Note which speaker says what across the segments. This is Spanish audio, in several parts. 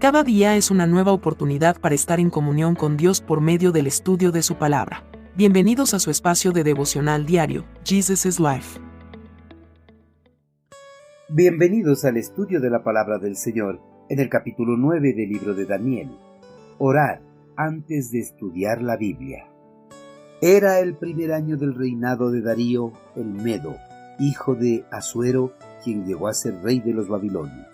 Speaker 1: Cada día es una nueva oportunidad para estar en comunión con Dios por medio del estudio de su palabra. Bienvenidos a su espacio de devocional diario, Jesus is Life.
Speaker 2: Bienvenidos al estudio de la palabra del Señor, en el capítulo 9 del libro de Daniel. Orar antes de estudiar la Biblia. Era el primer año del reinado de Darío el Medo, hijo de Asuero, quien llegó a ser rey de los babilonios.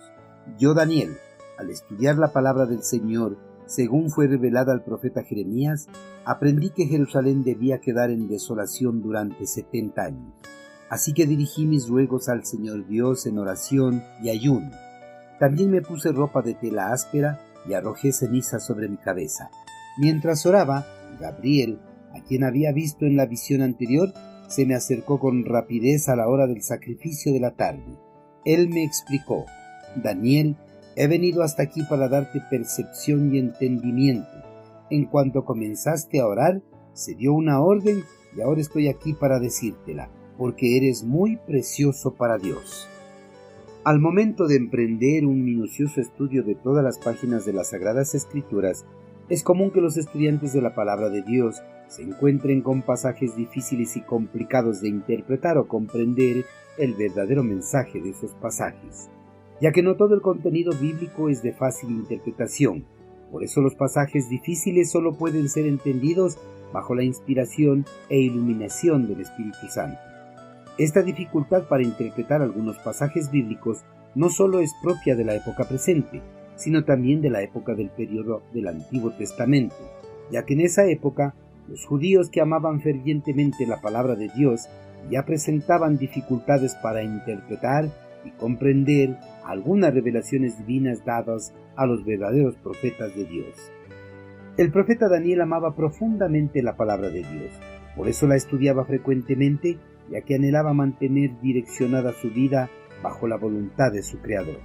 Speaker 2: Yo, Daniel, al estudiar la palabra del Señor, según fue revelada al profeta Jeremías, aprendí que Jerusalén debía quedar en desolación durante 70 años. Así que dirigí mis ruegos al Señor Dios en oración y ayuno. También me puse ropa de tela áspera y arrojé ceniza sobre mi cabeza. Mientras oraba, Gabriel, a quien había visto en la visión anterior, se me acercó con rapidez a la hora del sacrificio de la tarde. Él me explicó: Daniel, he venido hasta aquí para darte percepción y entendimiento. En cuanto comenzaste a orar, se dio una orden y ahora estoy aquí para decírtela, porque eres muy precioso para Dios. Al momento de emprender un minucioso estudio de todas las páginas de las Sagradas Escrituras, es común que los estudiantes de la Palabra de Dios se encuentren con pasajes difíciles y complicados de interpretar o comprender el verdadero mensaje de esos pasajes, ya que no todo el contenido bíblico es de fácil interpretación. Por eso los pasajes difíciles solo pueden ser entendidos bajo la inspiración e iluminación del Espíritu Santo. Esta dificultad para interpretar algunos pasajes bíblicos no solo es propia de la época presente, sino también de la época del período del Antiguo Testamento, ya que en esa época los judíos que amaban fervientemente la palabra de Dios ya presentaban dificultades para interpretar y comprender algunas revelaciones divinas dadas a los verdaderos profetas de Dios. El profeta Daniel amaba profundamente la palabra de Dios, por eso la estudiaba frecuentemente, ya que anhelaba mantener direccionada su vida bajo la voluntad de su Creador.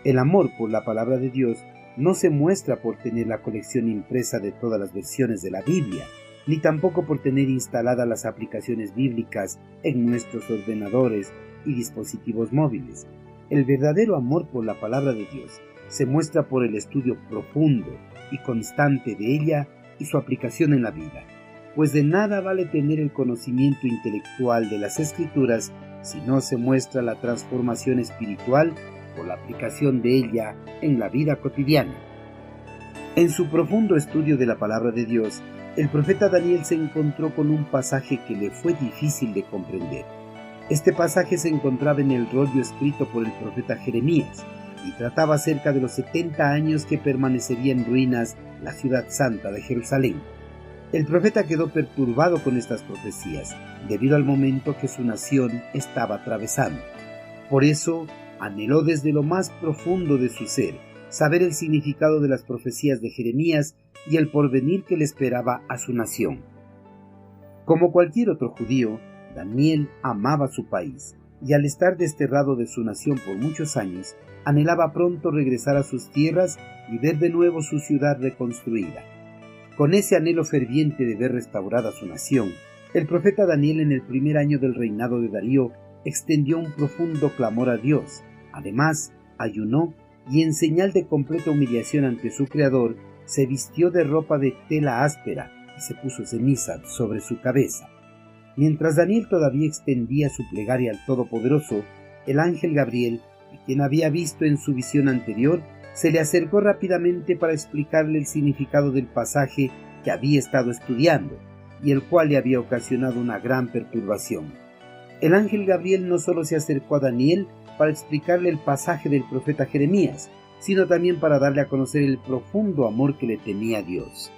Speaker 2: El amor por la palabra de Dios no se muestra por tener la colección impresa de todas las versiones de la Biblia, ni tampoco por tener instaladas las aplicaciones bíblicas en nuestros ordenadores y dispositivos móviles. El verdadero amor por la palabra de Dios se muestra por el estudio profundo y constante de ella y su aplicación en la vida, pues de nada vale tener el conocimiento intelectual de las Escrituras si no se muestra la transformación espiritual por la aplicación de ella en la vida cotidiana. En su profundo estudio de la palabra de Dios, el profeta Daniel se encontró con un pasaje que le fue difícil de comprender. Este pasaje se encontraba en el rollo escrito por el profeta Jeremías y trataba acerca de los 70 años que permanecería en ruinas la ciudad santa de Jerusalén. El profeta quedó perturbado con estas profecías, debido al momento que su nación estaba atravesando. Por eso, anheló desde lo más profundo de su ser saber el significado de las profecías de Jeremías y el porvenir que le esperaba a su nación. Como cualquier otro judío, Daniel amaba su país, y al estar desterrado de su nación por muchos años, anhelaba pronto regresar a sus tierras y ver de nuevo su ciudad reconstruida. Con ese anhelo ferviente de ver restaurada su nación, el profeta Daniel en el primer año del reinado de Darío extendió un profundo clamor a Dios. Además, ayunó y en señal de completa humillación ante su Creador, se vistió de ropa de tela áspera y se puso ceniza sobre su cabeza. Mientras Daniel todavía extendía su plegaria al Todopoderoso, el ángel Gabriel, a quien había visto en su visión anterior, se le acercó rápidamente para explicarle el significado del pasaje que había estado estudiando y el cual le había ocasionado una gran perturbación. El ángel Gabriel no solo se acercó a Daniel para explicarle el pasaje del profeta Jeremías, sino también para darle a conocer el profundo amor que le tenía a Dios.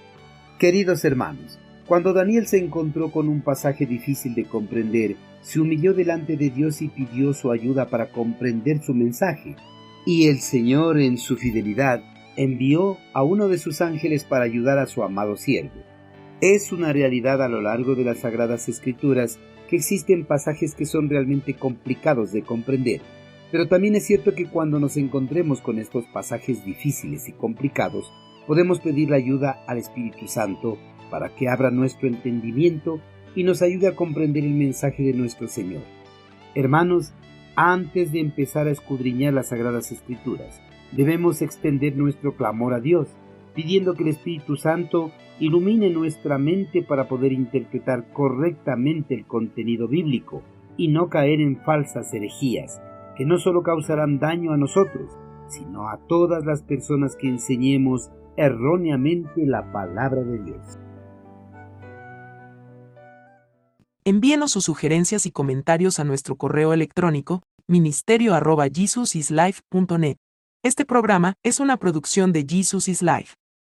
Speaker 2: Queridos hermanos, cuando Daniel se encontró con un pasaje difícil de comprender, se humilló delante de Dios y pidió su ayuda para comprender su mensaje. Y el Señor, en su fidelidad, envió a uno de sus ángeles para ayudar a su amado siervo. Es una realidad a lo largo de las Sagradas Escrituras que existen pasajes que son realmente complicados de comprender. Pero también es cierto que cuando nos encontremos con estos pasajes difíciles y complicados, podemos pedir la ayuda al Espíritu Santo para que abra nuestro entendimiento y nos ayude a comprender el mensaje de nuestro Señor. Hermanos, antes de empezar a escudriñar las Sagradas Escrituras Debemos extender nuestro clamor a Dios, pidiendo que el Espíritu Santo ilumine nuestra mente para poder interpretar correctamente el contenido bíblico y no caer en falsas herejías, que no solo causarán daño a nosotros, sino a todas las personas que enseñemos erróneamente la palabra de Dios.
Speaker 1: Envíenos sus sugerencias y comentarios a nuestro correo electrónico ministerio@jesusislife.net. Este programa es una producción de Jesus is Life.